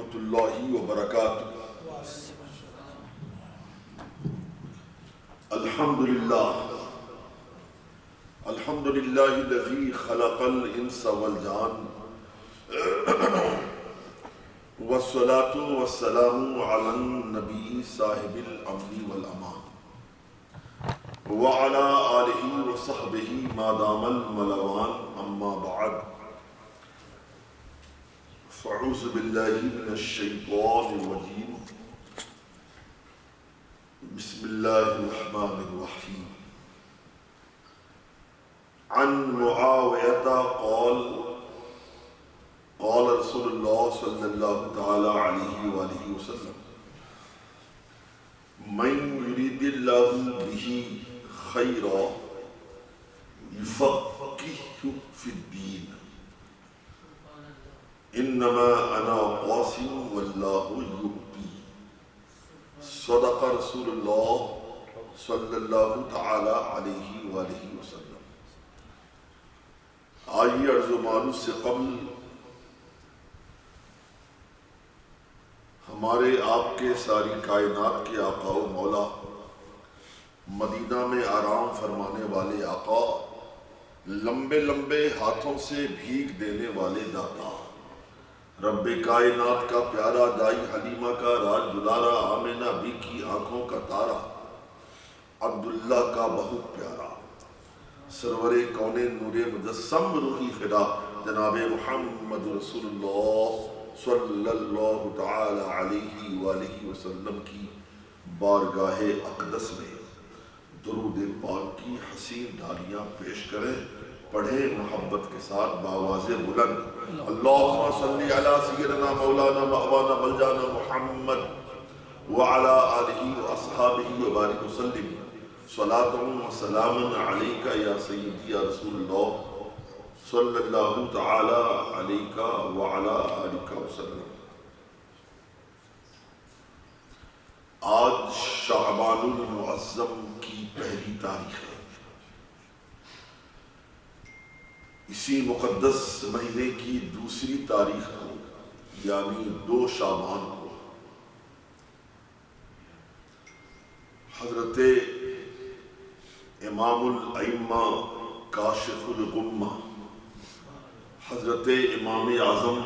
ورحمۃ اللہ وبرکاتہ۔ الحمد للہ الذی خلق الانس والجان والصلاة والسلام علی النبی صاحب الامن والامان وعلى آلہ وصحبہ ما دام الملوان، اما بعد فاعوذ باللہ من الشیطان الرجیم، بسم اللہ الرحمن الرحیم۔ عن معاویہ قال قال رسول اللہ صلی اللہ تعالی علیہ وآلہ وسلم: من یرید اللہ بہ خیرا یفقہہ فی الدین، انما انا قاسم واللہ یؤتی۔ صدق رسول اللہ صلی اللہ تعالی علیہ وآلہ وسلم۔ آئیے عرض و معروف سے قبل ہمارے آپ کے ساری کائنات کے آقا و مولا، مدینہ میں آرام فرمانے والے آقا، لمبے لمبے ہاتھوں سے بھیگ دینے والے داتا، رب کائنات کا پیارا دائی حلیمہ کا راج دلارا، آمنہ بی کی آنکھوں کا تارا، عبداللہ کا بہت پیارا، سرور کون نور مجسم روحی فدا، جناب محمد رسول اللہ صلی اللہ تعالی علیہ وآلہ وسلم کی بارگاہ اقدس میں درود پاک کی حسین ڈالیاں پیش کریں، پڑھیں محبت کے ساتھ بآواز بلند: اللہم صلی علی سیدنا مولانا مأوانا ملجانا محمد وعلی آلہ واصحابہ وبارک وسلم، صلاۃ و سلام علیکہ یا سیدی یا رسول اللہ صلی اللہ تعالی علیہ وعلی آلہ وسلم۔ آج شعبان المعظم کی پہلی تاریخ ہے۔ اسی مقدس مہینے کی دوسری تاریخ کو یعنی 2 شعبان کو حضرت امام الائمہ کاشف الغمہ حضرت امام اعظم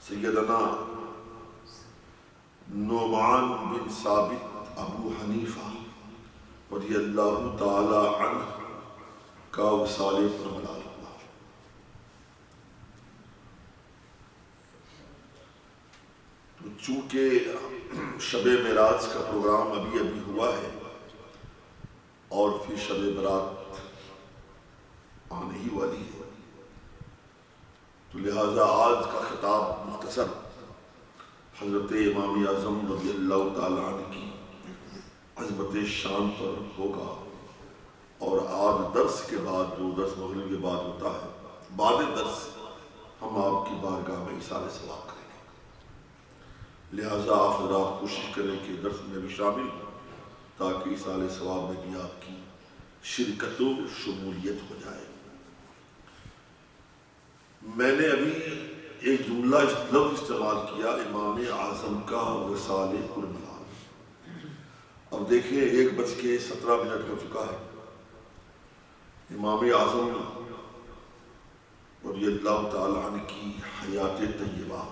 سیدنا نعمان بن ثابت ابو حنیفہ رضی اللہ تعالی عنہ کا وصال پر ملال ہوا۔ تو چونکہ شب معراج کا پروگرام ابھی ہوا ہے اور پھر شب برات آنے ہی والی ہے، تو لہذا آج کا خطاب مختصر حضرت امام اعظم رضی اللہ تعالیٰ عنہ کی عظمت شان پر ہوگا، اور آج درس کے بعد جو درس مغرب کے بعد ہوتا ہے، بعد درس ہم آپ کی بارگاہ میں ایصال ثواب کریں گے، لہٰذا آپ حضرات کوشش کریں کہ درس میں بھی شامل ہوں تاکہ ایصال ثواب میں بھی آپ کی شرکت و شمولیت ہو جائے۔ میں نے ابھی ایک جملہ لفظ استعمال کیا، امام اعظم کا وصال پر ملال۔ اب دیکھیں 1:17 ہو چکا ہے۔ امام اعظم رضی اللہ تعالیٰ عنہ کی حیات طیبہ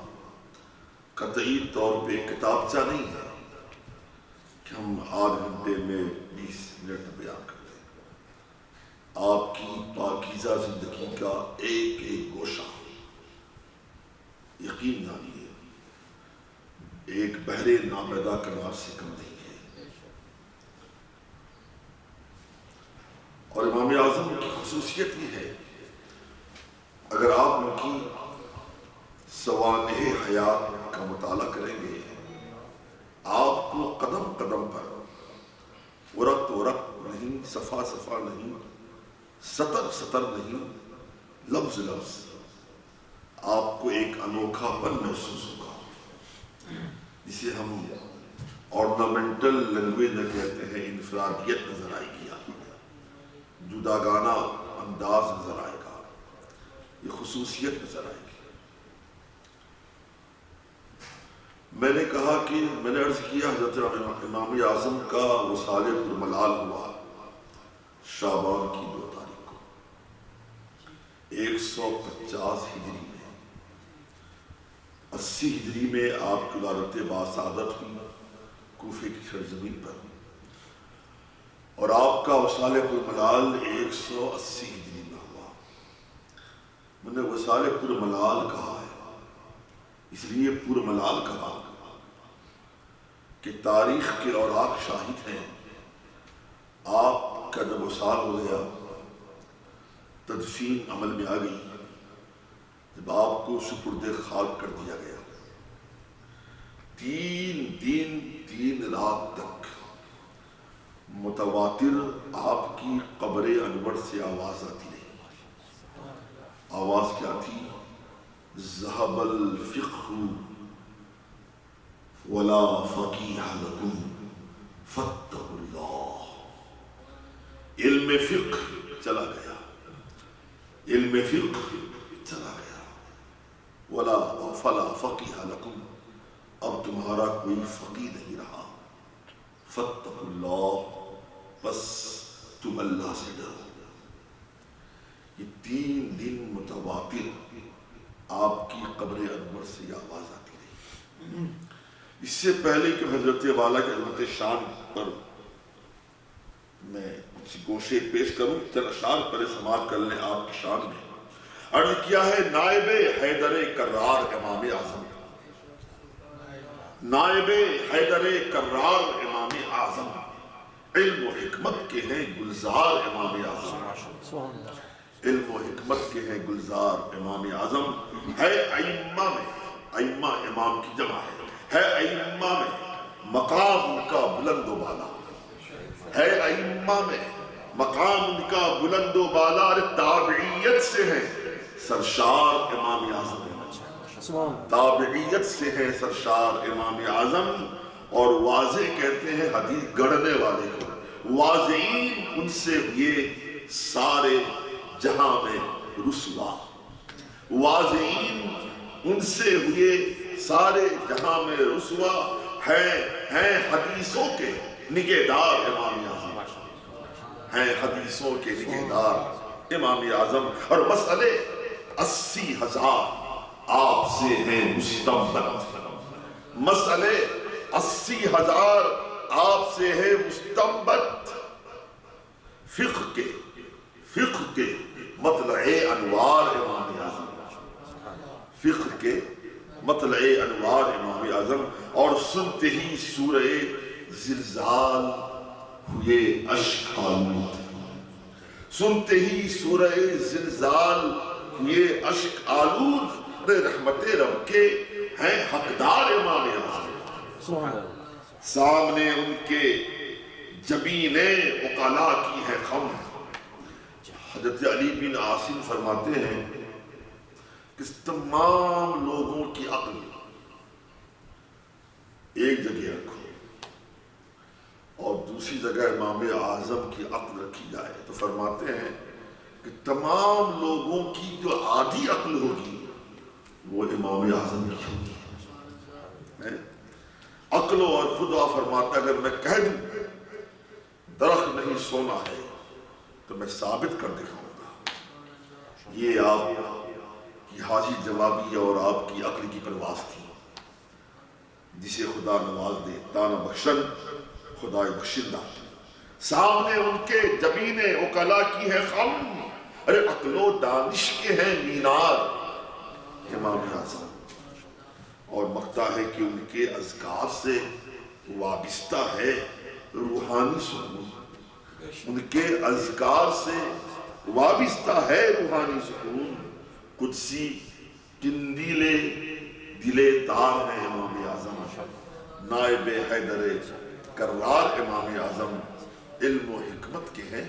قطعی طور پہ کتابچہ نہیں ہے کہ ہم آدھ گھنٹے میں 20 منٹ بیان کرتے ہیں۔ آپ کی پاکیزہ زندگی کا ایک ایک گوشہ یقین جانیے ایک بحر ناپیدا کنار سے کم نہیں ہے۔ اور امام اعظم کی خصوصیت یہ ہے، اگر آپ ان کی سوانح حیات کا مطالعہ کریں گے، آپ کو قدم قدم پر ورق ورق نہیں، صفحہ صفحہ نہیں، سطر سطر نہیں، لفظ لفظ آپ کو ایک انوکھا پن محسوس ہوگا، جسے ہم آرنامنٹل لینگویج میں کہتے ہیں، انفرادیت نظر آئے گی، جداگانہ انداز نظر آئے گا، یہ خصوصیت نظر آئے گی۔ میں نے کہا کہ میں نے عرض کیا حضرت امام اعظم کا وصال پرملال ہوا شعبان کی 2 تاریخ کو 150 ہجری میں، 80 ہجری میں آپ کی ولادت باسعادت ہوئی کوفے کی سرزمین پر، اور آپ کا وصال پرملال 180 ہجری میں ہوا۔ میں نے وصال پرملال کہا ہے اس لیے پرملال کہا کہ تاریخ کے اوراق شاہد ہیں آپ کا جب وصال ہو گیا، تدفین عمل میں آ گئی، جب آپ کو سپرد خاک کر دیا گیا، 3 دن 3 رات تک متواتر آپ کی قبر انور سے آواز آتی رہی۔ آواز کیا تھی؟ ذهب الفقه ولا فقیہ لکم فاتقوا اللہ۔ علم فقہ چلا گیا، علم فقہ چلا گیا، ولا فلا فقیہ لکم، اب تمہارا کوئی فقیہ نہیں رہا، فاتقوا اللہ، بس تم اللہ سے ڈرو۔ یہ 3 دن متواتر آپ کی قبر انور سے یہ آواز آتی رہی۔ اس سے پہلے کہ حضرت والا کے عظمت شان پر میں کچھ گوشے پیش کروں، چل اشعار پر سماعت کر لیں آپ کی شان میں۔ عرض کیا ہے نائب حیدر کرار امام اعظم، نائب حیدر کرار امام اعظم، علم و حکمت کے ہیں گلزار امام اعظم، علم و حکمت کے ہیں گلزار امام اعظم۔ ہے ائمہ میں، ائمہ امام کی جمع ہے ائمہ میں مقام ان کا بلند و بالا، ہے ائمہ میں مقام ان کا بلند و بالا، تابعیت سے ہیں سرشار امام اعظم، تابعیت سے ہیں سرشار امام اعظم، اور واضح کہتے ہیں حدیث گڑھنے والے کو، واضعین ان سے ہوئے سارے جہاں میں رسوا، واضعین ان سے ہوئے سارے جہاں میں رسوا، ہیں حدیثوں کے نگہدار امام اعظم، ہیں حدیثوں کے نگہدار امام اعظم، اور مسئلے 80,000 آپ سے ہیں مستنبط، مسئلے 80,000 آپ سے ہیں مستنبط، فقہ کے مطلع انوار امام اعظم، فقہ کے مطلع انوار امام اعظم، اور سنتے ہی سورہ زلزال ہوئے اشک آلود، سنتے ہی سورہ زلزال ہوئے اشک آلود، رحمت رب کے ہیں حقدار امام اعظم، سامنے ان کے جبین عقلاء کی ہے خم۔ حضرت علی بن عاصم فرماتے ہیں کہ تمام لوگوں کی عقل ایک جگہ رکھو اور دوسری جگہ امام اعظم کی عقل رکھی جائے، تو فرماتے ہیں کہ تمام لوگوں کی جو آدھی عقل ہوگی وہ امام اعظم کی ہوگی۔ عقل اور خدا فرماتا اگر میں کہہ دوں درخت نہیں سونا ہے تو میں ثابت کر دکھاؤں گا۔ یہ آپ کی حاجی جوابی اور آپ کی عقل کی پرواز تھی، جسے خدا نواز دے دانا بخشن خدا بخشندہ، سامنے ان کے جبین عقلاء کی ہے خم، ارے عقل و دانش کے ہیں مینار امام اعظم، اور مقتا ہے کہ ان کے اذکار سے وابستہ ہے روحانی سکون، ان کے اذکار سے وابستہ ہے روحانی سکون، قدسی قندیلے دلے دار ہیں امام اعظم، نائب حیدر کرار امام اعظم، علم و حکمت کے ہیں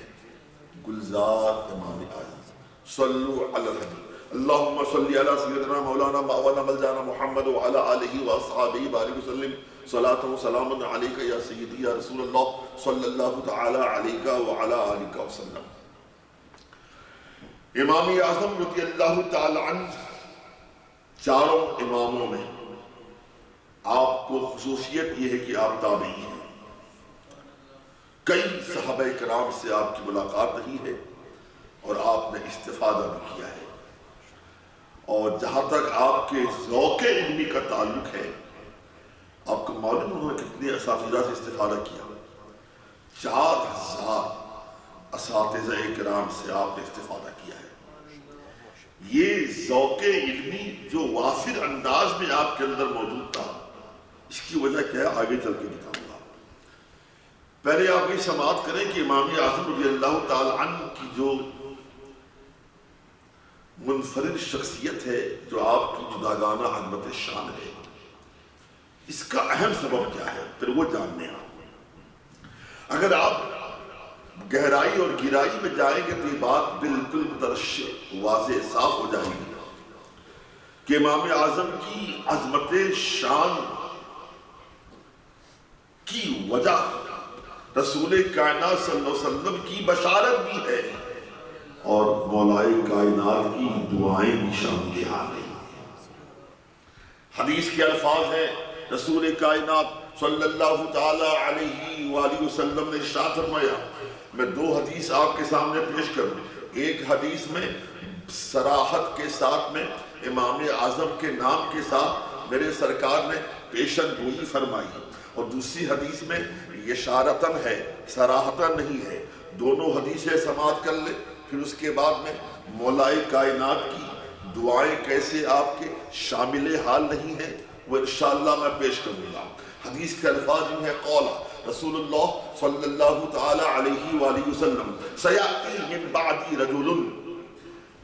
گلزار امام اعظم۔ صلو علی الحبیب، اللہم صلی علی سیدنا مولانا مولانا ملجانا محمد وعلی آلہ واصحابہ بارک وسلم، صلاة و سلام علیکہ یا سیدی یا رسول اللہ صلی اللہ تعالی علیکہ وعلی آلہ وسلم۔ امام اعظم رضی اللہ تعالی عنہ چاروں اماموں میں آپ کو کو خصوصیت یہ ہے کہ آپ تابعی ہیں، کئی صحابہ کرام سے آپ کی ملاقات رہی ہے اور آپ نے استفادہ بھی کیا ہے، اور جہاں تک آپ کے ذوق علمی کا تعلق ہے، آپ کو معلوم انہوں نے کتنے اساتذہ سے استفادہ کیا؟ 4000 اساتذہ کرام سے آپ نے استفادہ کیا ہے۔ یہ ذوق علمی جو وافر انداز میں آپ کے اندر موجود تھا، اس کی وجہ کیا ہے آگے چل کے بتاؤں گا۔ پہلے آپ یہ سماعت کریں کہ امام اعظم رضی اللہ تعالی عنہ کی جو منفرد شخصیت ہے، جو آپ کی جداگانہ عظمت شان ہے، اس کا اہم سبب کیا ہے، پھر وہ جاننے ہیں۔ اگر آپ گہرائی اور گہرائی میں جائیں گے تو یہ بات بالکل مترشح واضح صاف ہو جائے گی کہ امام اعظم کی عظمت شان کی وجہ رسول کائنات صلی اللہ علیہ وسلم کی بشارت بھی ہے اور مولائے کائنات کی دعائیں بھی شامل ہیں۔ حدیث کے الفاظ ہیں، رسول کائنات صلی اللہ تعالی علیہ وآلہ وسلم نے ارشاد فرمایا، میں 2 حدیث آپ کے سامنے پیش کروں۔ ایک حدیث میں صراحت کے ساتھ میں امام اعظم کے نام کے ساتھ میرے سرکار نے پیشن گوئی فرمائی، اور دوسری حدیث میں اشارتاً ہے، صراحتاً نہیں ہے۔ دونوں حدیثیں سماعت کر لیں، پھر اس کے بعد میں مولائے کائنات کی دعائیں کیسے آپ کے شامل حال نہیں ہیں وہ انشاءاللہ میں پیش کروں گا۔ حدیث کے الفاظ یہ ہیں، قول رسول اللہ صلی اللہ تعالی علیہ وآلہ وسلم، سیأتی من بعدی رجل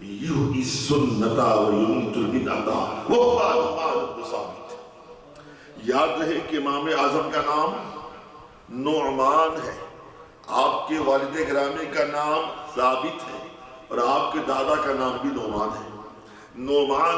یحیی السنۃ ویمیت البدعۃ وہو نعمان بن ثابت۔ یاد رہے کہ امام اعظم کا نام نعمان ہے، آپ کے والد گرامی کا نام ثابت ہے، اور آپ کے دادا کا نام بھی نعمان ہے، نعمان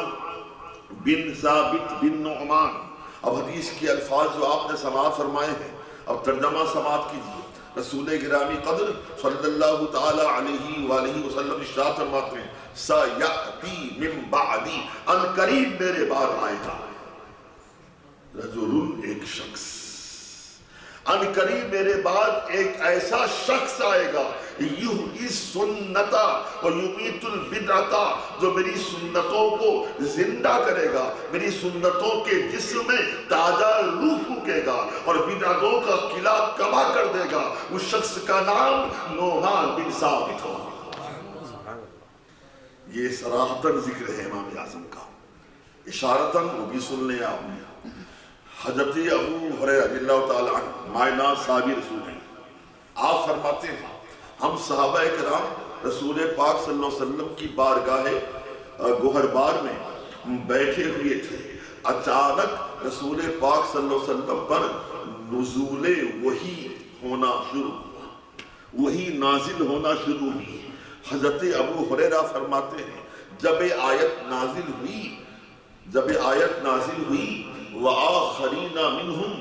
بن ثابت بن نعمان۔ اب حدیث کے الفاظ جو آپ نے سماعت فرمائے ہیں، اب ترجمہ سماعت کیجئے۔ رسول گرامی قدر صلی اللہ تعالی علیہ وآلہ وسلم ارشاد فرماتے ہیں، سیأتی من بعدی، ان قریب میرے بعد آئے گا، رجل ایک شخص، ان قریب میرے بعد ایک ایسا شخص آئے گا، یحیی السنۃ ویمیت البدعۃ، جو میری سنتوں کو زندہ کرے گا، میری سنتوں کے جسم میں تازہ روح پھونکے گا اور بدعتوں کا قلعہ کبا کر دے گا۔ اس شخص کا نام نعمان بن ثابت ہو۔ یہ صراحتاً ذکر ہے امام اعظم کا، اشارتاً وہ بھی سن لیں آپ نے۔ حضرت ابو ہریرہ رضی اللہ تعالی عنہ مائنہ صحابی رسول ہیں، آپ فرماتے ہیں ہم صحابہ کرام رسول پاک صلی اللہ علیہ وسلم کی بارگاہ گوہربار میں بیٹھے ہوئے تھے، اچانک رسول پاک صلی اللہ علیہ وسلم پر نزول وحی ہونا شروع ہوا، وحی نازل ہونا شروع ہوئی۔ حضرت ابو ہریرہ فرماتے ہیں جب آیت نازل ہوئی وآخرین منہم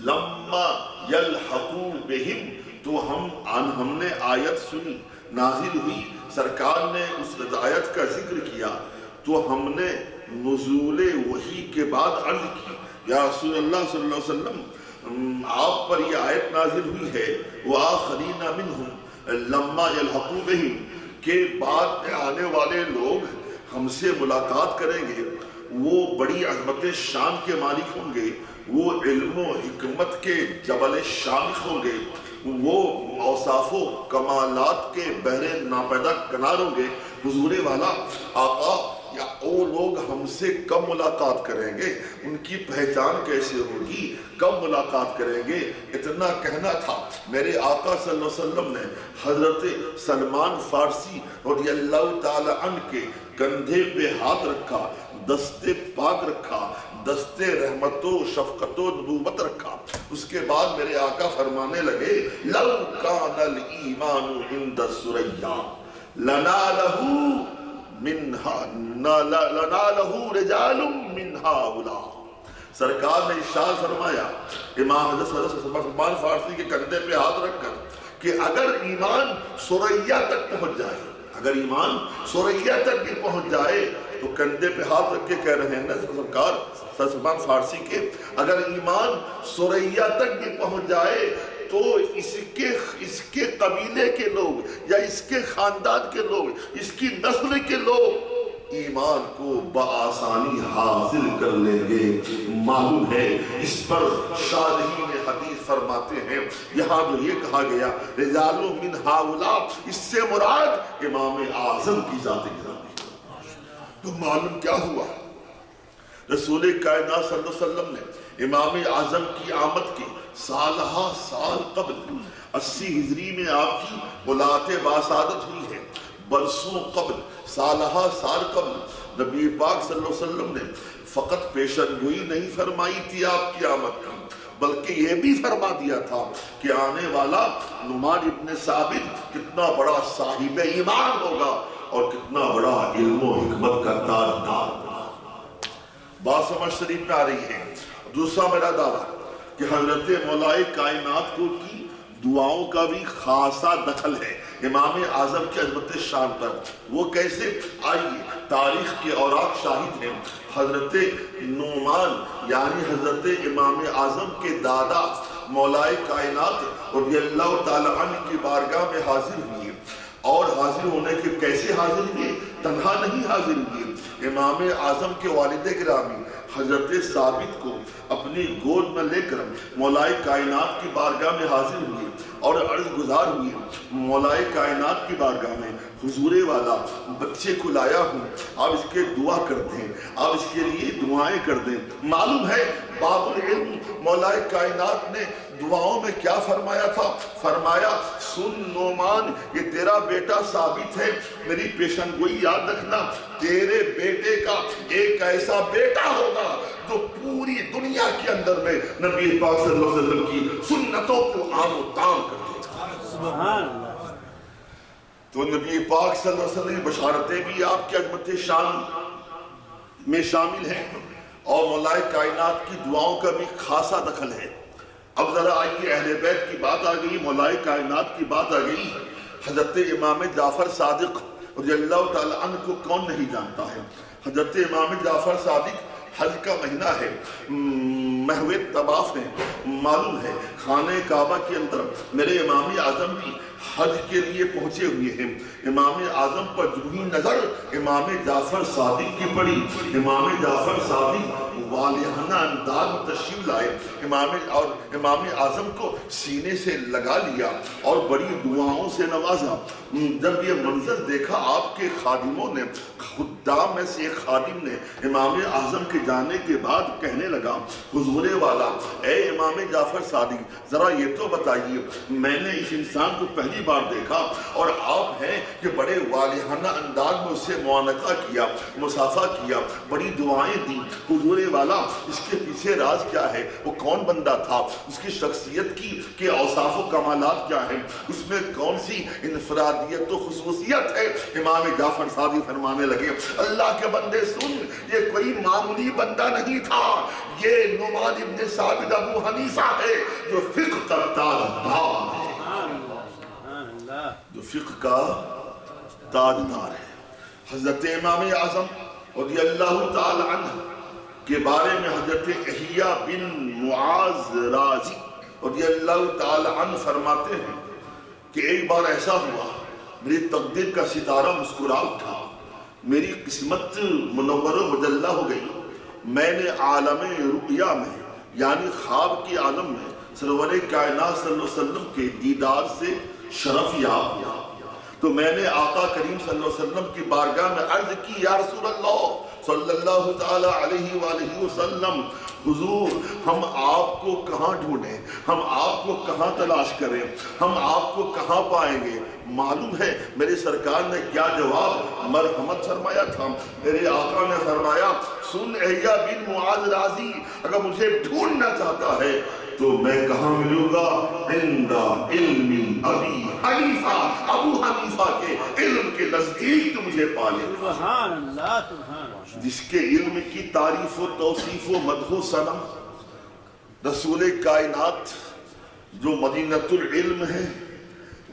لما یلحقوا بہم، تو ہم نے آیت سنی، نازل ہوئی، سرکار نے اس آیت کا ذکر کیا، تو ہم نے نزول وحی کے بعد عرض کی، یا رسول اللہ صلی اللہ علیہ وسلم آپ پر یہ آیت نازل ہوئی ہے وآخرین منہم لما یلحقوا بہم، کہ بعد میں آنے والے لوگ ہم سے ملاقات کریں گے، وہ بڑی عظمت شان کے مالک ہوں گے، وہ علم و حکمت کے جبل شامخ ہوں گے، وہ اوصاف و کمالات کے بحر ناپیدا کنار ہوں گے۔ حضور والا آقا، یا وہ لوگ ہم سے کب ملاقات کریں گے، ان کی پہچان کیسے ہوگی، کب ملاقات کریں گے؟ اتنا کہنا تھا، میرے آقا صلی اللہ علیہ وسلم نے حضرت سلمان فارسی رضی اللہ تعالی عنہ کے کندھے پہ ہاتھ رکھا، دستے پاک رکھا، دستے رحمت و شفقت و نبوت رکھا۔ اس کے بعد میرے آقا فرمانے لگے، لو کان الایمان عند الثریا لنالہ رجال من ہؤلاء۔ سرکار نے ارشاد فرمایا، امام حضرت سلمان فارسی کے کندھے پہ ہاتھ رکھ کر، کہ اگر ایمان ثریا تک پہنچ جائے، اگر ایمان ثریا تک بھی پہنچ جائے، تو کندھے پہ ہاتھ رکھ کے کہہ رہے ہیں نا سرکار، سلمان فارسی کے، اگر ایمان سوریا تک بھی پہنچ جائے تو اس کے قبیلے کے لوگ یا اس کے خاندان کے لوگ، اس کی نسل کے لوگ ایمان کو بآسانی حاصل کر لیں گے۔ معلوم ہے اس پر شارحین حدیث فرماتے ہیں، یہاں جو یہ کہا گیا رجال من ہؤلاء، اس سے مراد امام اعظم کی ذات گرامی۔ تو معلوم کیا ہوا، رسول کائنات صلی اللہ علیہ وسلم نے امام اعظم کی آمد کے سالہ سال قبل 80 ہجری میں آپ کی ولادت باسعادت ہوئی ہے۔ برسوں قبل، سالہ سال قبل نبی پاک صلی اللہ علیہ وسلم نے فقط پیشن گوئی نہیں فرمائی تھی آپ کی آمد کی، بلکہ یہ بھی فرما دیا تھا کہ آنے والا نعمان ابن ثابت کتنا بڑا صاحب ایمان ہوگا اور کتنا بڑا علم و حکمت کا تاجدار ہوگا۔ بات سمجھ شریف میں آ رہی ہے۔ دوسرا میرا دعویٰ کہ حضرت مولا کائنات کو کی دعاؤں کا بھی خاصا دخل ہے امام اعظم کی عظمت شان پر۔ وہ کیسے؟ آئیے تاریخ کے اوراق شاہد ہیں۔ حضرت نعمان یعنی حضرت امام اعظم کے دادا مولا کائنات رضی اللہ تعالی عنہ کی بارگاہ میں حاضر ہوئے، اور حاضر ہونے کے کیسے حاضر ہوئے؟ تنہا نہیں حاضر ہوئے، امام اعظم کے والد گرامی حضرت ثابت کو اپنی گود میں لے کر مولا کائنات کی بارگاہ میں حاضر ہوئے اور عرض گزار ہوئے، مولا کائنات کی بارگاہ میں حضور والا بچے کو لایا ہوں، آپ اس کے دعا کر دیں، آپ اس کے لیے دعائیں کر دیں۔ معلوم ہے باب العلم مولا کائنات نے دعاؤں میں کیا فرمایا تھا؟ فرمایا سن نعمان، یہ تیرا بیٹا ثابت ہے، میری پیشن گوئی یاد رکھنا، تیرے بیٹے کا ایک ایسا بیٹا ہوگا جو پوری دنیا کے اندر میں نبی پاک صلی اللہ علیہ وسلم کی سنتوں کو عام و تام کر دے گا۔ سبحان اللہ۔ تو نبی پاک صلی اللہ علیہ وسلم کی بشارتیں بھی آپ کی عظمت شان میں شامل ہیں، اور مولا کائنات کی دعاؤں کا بھی خاصا دخل ہے۔ اب ذرا آئیے اہل بیت کی بات آ گئی، مولا کائنات کی بات آ گئی۔ حضرت امام جعفر صادق رضی اللہ تعالی عنہ کو کون نہیں جانتا ہے؟ حضرت امام جعفر صادق حج کا مہینہ ہے، محو طواف ہے، معلوم ہے خانہ کعبہ کے اندر میرے امام اعظم بھی حج کے لیے پہنچے ہوئے ہیں۔ امام اعظم پر جو ہی نظر امام جعفر صادق کی پڑی، امام جعفر صادق والہانہ انداز میں تشریف لائے، امام اعظم کو سینے سے لگا لیا اور بڑی دعاؤں سے نوازا۔ جب یہ منظر دیکھا آپ کے خادموں نے، خدام میں سے ایک خادم نے امام اعظم کے جانے کے بعد کہنے لگا، حضور والا اے امام جعفر صادق ذرا یہ تو بتائیے، میں نے اس انسان کو پہلی بار دیکھا اور آپ ہیں کہ بڑے والہانہ انداز میں اسے معانقہ کیا، مصافحہ کیا، بڑی دعائیں دی، حضور والا اس کے پیچھے راز کیا ہے؟ وہ کون بندہ تھا؟ اس کی شخصیت کی اوصاف و کمالات کیا ہیں؟ اس میں کون سی انفرادیت و خصوصیت ہے؟ امام جعفر صادق فرمانے لگے، اللہ کے بندے سن، یہ کوئی معمولی بندہ نہیں تھا، یہ نعمان ابن ثابت ابو حنیفہ ہے جو فقہ کا تاجدار ہے، جو فقہ کا تاجدار ہے۔ حضرت امام اعظم رضی اللہ تعالی عنہ کے بارے میں حضرت احیاء بن معاذ رازی رضی اللہ تعالی عنہ فرماتے ہیں کہ ایک بار ایسا ہوا، میری تقدیر کا ستارہ مسکرا اٹھا، میری قسمت منور و مجلہ ہو گئی، میں نے عالم رؤیا میں یعنی خواب کی عالم میں سرور کائنات صلی اللہ علیہ وسلم کے دیدار سے شرف یاب ہوا۔ تو میں نے آقا کریم صلی اللہ علیہ وسلم کی بارگاہ میں عرض کی، یا رسول اللہ صلی اللہ تعالی علیہ وآلہ وسلم، حضور ہم آپ کو کہاں ڈھونڈیں، ہم آپ کو کہاں تلاش کریں، ہم آپ کو کہاں پائیں گے؟ معلوم ہے میرے سرکار نے کیا جواب مرحمت فرمایا تھا؟ میرے آقا نے فرمایا، سن احیاء بن معاذ رازی، اگر مجھے ڈھونڈنا چاہتا ہے تو میں کہاں ملوں گا؟ عند علم ابی حنیفہ، ابو حنیفہ کے علم کے نزدیک تو مجھے پالے گا۔ سبحان اللہ، سبحان اللہ۔ جس کے علم کی تعریف و توصیف و مدح و ثنا رسول کائنات جو مدینۃ العلم ہے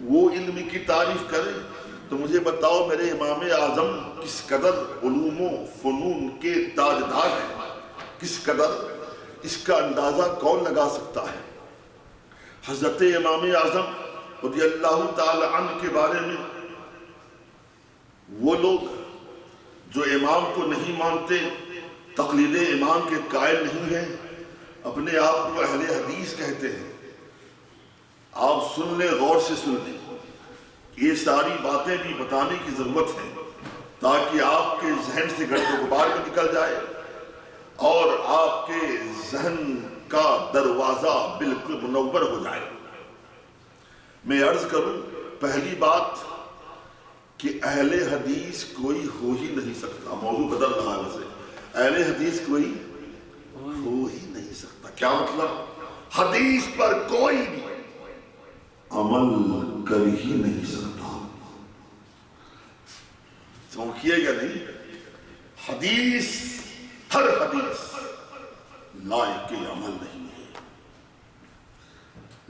وہ علم کی تعریف کرے، تو مجھے بتاؤ میرے امام اعظم کس قدر علوم و فنون کے تاجدار ہیں، کس قدر، اس کا اندازہ کون لگا سکتا ہے؟ حضرت امام اعظم رضی اللہ تعالی عنہ کے بارے میں وہ لوگ جو امام کو نہیں مانتے، تقلید امام کے قائل نہیں ہیں، اپنے آپ کو اہل حدیث کہتے ہیں. آپ سن لیں، غور سے سن لیں، یہ ساری باتیں بھی بتانے کی ضرورت ہے تاکہ آپ کے ذہن سے گرد و غبار بھی نکل جائے اور آپ کے ذہن کا دروازہ بالکل منور ہو جائے. میں عرض کروں، پہلی بات کہ اہل حدیث کوئی ہو ہی نہیں سکتا. موضوع بدل رہا ہے ویسے. اہل حدیث کوئی ہو ہی نہیں سکتا. کیا مطلب؟ حدیث پر کوئی بھی عمل کر ہی نہیں سکتا. چونکیے گا نہیں، حدیث، ہر حدیث لائق عمل نہیں ہے.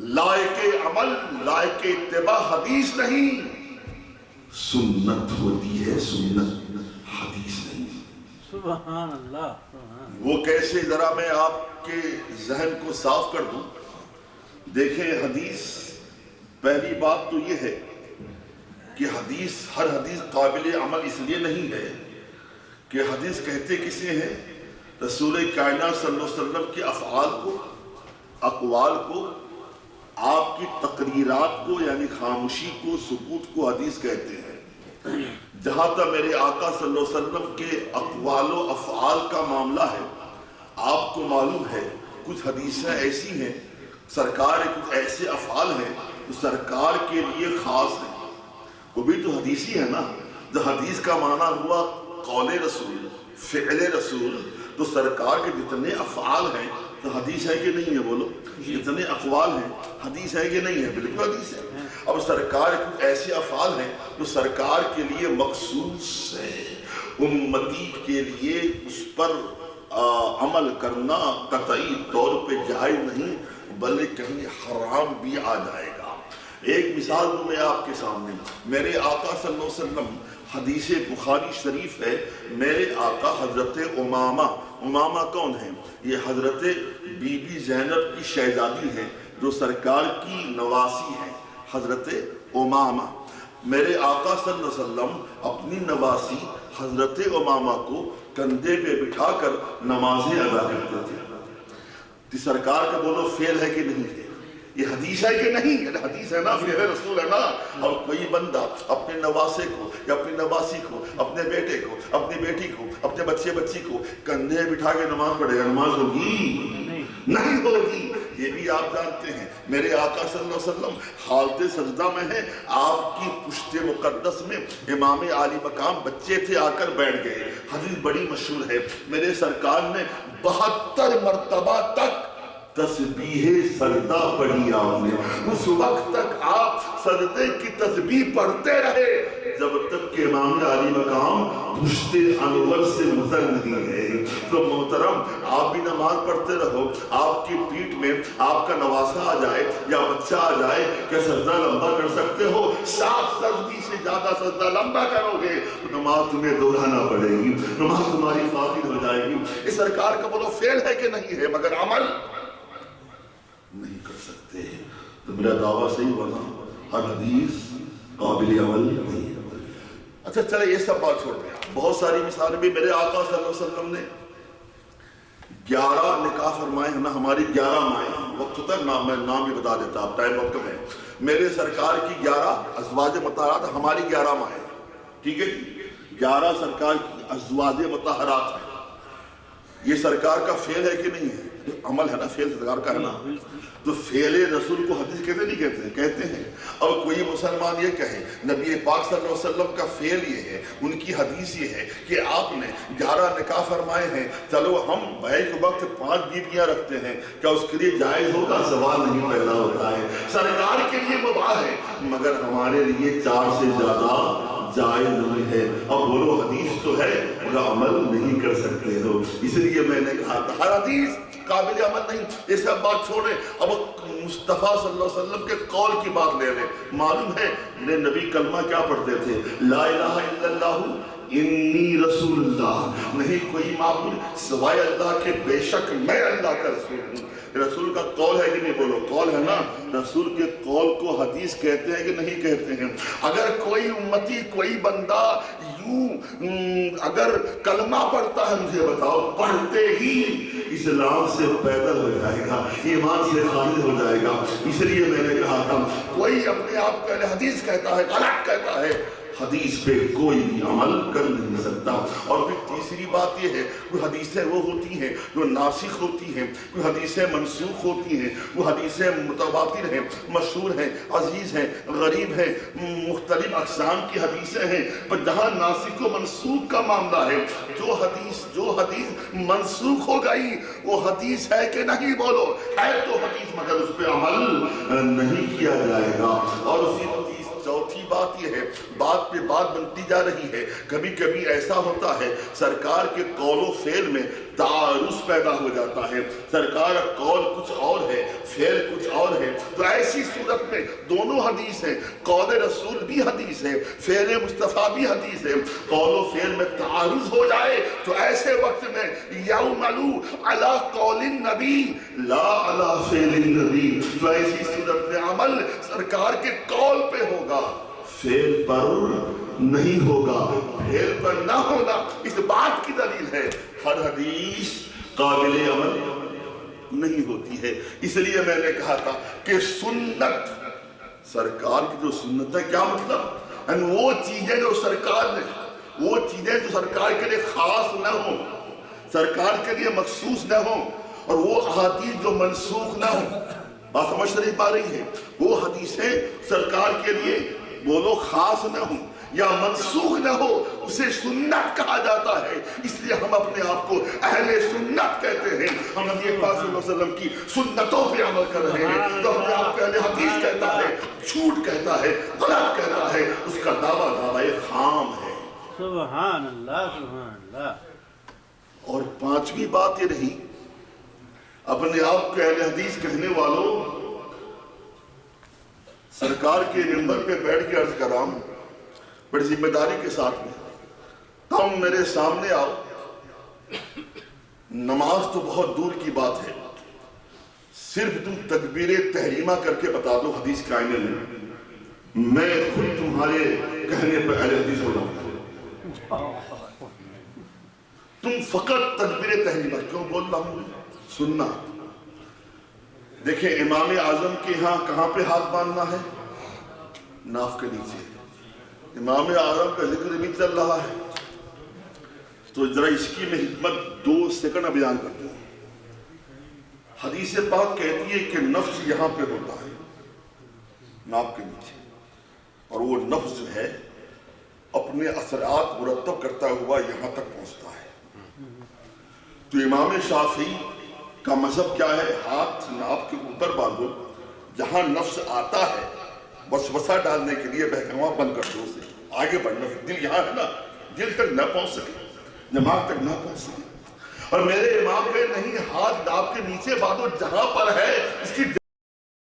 لائق عمل، لائق اتباع حدیث نہیں، سنت ہوتی ہے، سنت حدیث نہیں. سبحان اللہ. وہ کیسے؟ ذرا میں آپ کے ذہن کو صاف کر دوں. دیکھیں، حدیث، پہلی بات تو یہ ہے کہ حدیث، ہر حدیث قابل عمل اس لیے نہیں ہے کہ حدیث کہتے کسے ہیں؟ رسول کائنات صلی اللہ علیہ وسلم کے افعال کو، اقوال کو، آپ کی تقریرات کو، یعنی خاموشی کو، سکوت کو حدیث کہتے ہیں. جہاں تک میرے آقا صلی اللہ علیہ وسلم کے اقوال و افعال کا معاملہ ہے، آپ کو معلوم ہے کچھ حدیثیں ایسی ہیں، سرکار کچھ ایسے افعال ہیں جو سرکار کے لیے خاص ہیں. وہ بھی تو حدیثی ہے نا. جو حدیث کا معنی ہوا قول رسول، فعل رسول، تو سرکار کے جتنے افعال ہیں تو حدیث ہے کہ نہیں ہے؟ بولو. جتنے اقوال ہیں حدیث ہے کہ نہیں ہے؟ بالکل حدیث ہے. اب سرکار کچھ ایسے افعال ہیں جو سرکار کے لیے مخصوص ہے، امتی کے لیے اس پر عمل کرنا قطعی طور پہ جائز نہیں، بلکہ کہیں حرام بھی آ جائے گا. ایک مثال دوں میں آپ کے سامنے. میرے آقا صلی اللہ علیہ وسلم، حدیث بخاری شریف ہے، میرے آقا حضرت امامہ، امامہ کون ہیں؟ یہ حضرت بی بی زینب کی شہزادی ہیں جو سرکار کی نواسی ہیں، حضرت امامہ. میرے آقا صلی اللہ علیہ وسلم اپنی نواسی حضرت امامہ کو کندھے پہ بٹھا کر نمازیں ادا کرتے تھے. سرکار کا بولو فعل ہے کہ نہیں ہے؟ یہ حدیث ہے کہ نہیں؟ حدیث ہے نا، فعل رسول ہے نا. اور کوئی بندہ اپنے نواسے کو یا اپنی نواسی کو، اپنے بیٹے کو، اپنی بیٹی کو، اپنے بچے بچی کو کندھے بٹھا کے نماز پڑھے گا، نماز ہوگی؟ نہیں ہوگی. یہ بھی آپ جانتے ہیں میرے آقا صلی اللہ علیہ وسلم حالت سجدہ میں ہیں، آپ کی پشت مقدس میں امام عالی مقام بچے تھے، آ کر بیٹھ گئے. حدیث بڑی مشہور ہے، میرے سرکار نے 72 مرتبہ تک تسبیح سجدہ پڑھی. آپ نے اس وقت تک آپ سجدے کی تسبیح پڑھتے رہے جب تک کہ امام عالی مقام پشت انور سے گزر نہیں ہے. تو محترم، آپ بھی نماز پڑھتے رہو، آپ کی پیٹھ میں آپ کا نواسا آ جائے یا بچہ آ جائے، کیا سجدہ لمبا کر سکتے ہو؟ 7 تسبیح سے زیادہ سجدہ لمبا کرو گے تو نماز تمہیں دہرانا پڑے گی، نماز تمہاری فاسد ہو جائے گی. اس سرکار کا بولو فعل ہے کہ نہیں ہے؟ مگر عمل نہیں کر سکتے. تو میرا دعویٰ صحیح ہوا نا، ہر حدیث قابل عمل نہیں ہے. اچھا چلے یہ سب بات چھوڑ دیں. بہت ساری مثالیں بھی میرے آقا صلی اللہ علیہ وسلم نے 11 نکاح فرمائے ہیں نا. ہماری 11 مائیں ہیں. وقت ہوتا ہے میں نام بھی بتا دیتا، اب ٹائم وقت ہے. میرے سرکار کی 11 ازواج مطہرات، ہماری 11 مائیں ہیں. ٹھیک ہے، 11 سرکار کی ازواج مطہرات ہیں. یہ سرکار کا فعل ہے کہ نہیں ہے؟ عمل ہے نا، فعل سرکار کا ہے نا. تو فعل رسول کو حدیث کہتے نہیں کہتے؟ کہتے ہیں. اور کوئی مسلمان یہ کہے نبی پاک صلی اللہ علیہ وسلم کا فعل یہ ہے، ان کی حدیث یہ ہے کہ آپ نے 11 نکاح فرمائے ہیں، چلو ہم بیک وقت 5 بیویاں رکھتے ہیں، کیا اس کے لیے جائز ہوگا؟ سوال نہیں پیدا ہوتا ہے. سرکار کے لیے مباح ہے، مگر ہمارے لیے 4 سے زیادہ جائز نہیں ہے. اب بولو حدیث تو ہے مگر عمل نہیں کر سکتے ہو. اس لیے میں نے کہا تھا ہر حدیث قابل عمل نہیں. یہ سب بات چھوڑیں، اب مصطفیٰ صلی اللہ علیہ وسلم کے قول کی بات لے لیں. معلوم ہے میرے نبی کلمہ کیا پڑھتے تھے؟ لا الہ الا اللہ انی رسول اللہ، نہیں کوئی معبود سوائے اللہ کے، بے شک میں اللہ کا رسول ہوں۔ رسول کا قول ہے کہ نہیں؟ بولو قول ہے نا۔ رسول کے قول کو حدیث کہتے ہیں کہ نہیں کہتے ہیں؟ اگر کوئی امتی، کوئی بندہ یوں اگر کلمہ پڑھتا ہے، مجھے بتاؤ، پڑھتے ہی اسلام سے پیدل ہو جائے گا، ایمان سے خارج ہو جائے گا۔ اس لیے میں نے کہا تھا کوئی اپنے آپ کو حدیث کہتا ہے، غلط کہتا ہے، حدیث پہ کوئی بھی عمل کر نہیں سکتا۔ اور پھر تیسری بات یہ ہے، کوئی حدیثیں وہ ہوتی ہیں جو ناسخ ہوتی ہیں، کوئی حدیثیں منسوخ ہوتی ہیں، وہ حدیثیں متواتر ہیں، مشہور ہیں، عزیز ہیں، غریب ہیں، مختلف اقسام کی حدیثیں ہیں۔ پر جہاں ناسخ و منسوخ کا معاملہ ہے، جو حدیث منسوخ ہو گئی وہ حدیث ہے کہ نہیں؟ بولو ہے تو حدیث، مگر اس پہ عمل نہیں کیا جائے گا۔ اور پھر چوتھی بات یہ ہے، بات پہ بات بنتی جا رہی ہے، کبھی کبھی ایسا ہوتا ہے سرکار کے قول و فعل میں تعارض پیدا ہو جاتا ہے، سرکار کا قول کچھ اور ہے، فعل کچھ اور ہے، تو ایسی صورت میں دونوں حدیث ہیں، قول رسول بھی حدیث ہے، فعل مصطفیٰ بھی حدیث ہے، قول و فعل میں تعارض ہو جائے تو ایسے وقت میں یعملو علی قول النبی لا علی فعل النبی، تو ایسی صورت میں عمل سرکار کے قول پہ ہوگا، فعل پر نہیں ہوگا۔ فعل پر نہ ہونا اس بات کی دلیل ہے ہر حدیث قابل عمل نہیں ہوتی ہے۔ اس لیے میں نے کہا تھا کہ سنت، سرکار کی جو سنت ہے، کیا مطلب؟ یعنی وہ چیزیں جو سرکار نے، وہ چیزیں جو سرکار کے لیے خاص نہ ہوں، سرکار کے لیے مخصوص نہ ہوں، اور وہ احادیث جو منسوخ نہ ہوں، بات سمجھ نہیں پا رہی ہے؟ وہ حدیثیں سرکار کے لیے بولو خاص نہ ہوں یا منسوخ نہ ہو، اسے سنت کہا جاتا ہے۔ اس لیے ہم اپنے آپ کو اہل سنت کہتے ہیں، ہم نبی پاک صلی اللہ علیہ وسلم کی سنتوں پہ عمل کر رہے ہیں۔ تو اپنے آپ کو اہل حدیث کہتا ہے، جھوٹ کہتا ہے، غلط کہتا ہے، اس کا دعویٰ خام ہے۔ سبحان اللہ، سبحان اللہ۔ اور پانچویں بات یہ رہی، اپنے آپ کو اہل حدیث کہنے والوں، سرکار کے منبر پہ بیٹھ کے عرض کر رہا ہوں بڑی ذمہ داری کے ساتھ میں، تم میرے سامنے آؤ، نماز تو بہت دور کی بات ہے، صرف تم تکبیر تحریمہ کر کے بتا دو حدیث کے آئینے میں خود تمہارے کہنے پہ اہل حدیث ہو جاؤں۔ تم فقط تکبیر تحریمہ کیوں بول رہا ہوں؟ سننا۔ دیکھیں امام اعظم کے ہاں کہاں پہ ہاتھ باندھنا ہے؟ ناف کے نیچے۔ امام اعظم کا ذکر بھی چل رہا ہے تو ذرا اس کی میں حکمت 2 سیکنڈ بیان کرتا ہوں۔ حدیث پاک کہتی ہے کہ نفس یہاں پہ ہوتا ہے، ناف کے نیچے، اور وہ نفس جو ہے اپنے اثرات مرتب کرتا ہوا یہاں تک پہنچتا ہے۔ تو امام شافعی کا مذہب کیا ہے؟ ہاتھ ناف کے اوپر باندھو، جہاں نفس آتا ہے وسوسہ ڈالنے کے لیے بہکاوا بند کر دو، اسے آگے بڑھنا، دل یہاں ہے نا، دل تک نہ پہنچ سکے، دماغ تک نہ پہنچ سکے۔ اور میرے امام کہے نہیں، ہاتھ ناف کے نیچے باندھو، جہاں پر ہے اس کی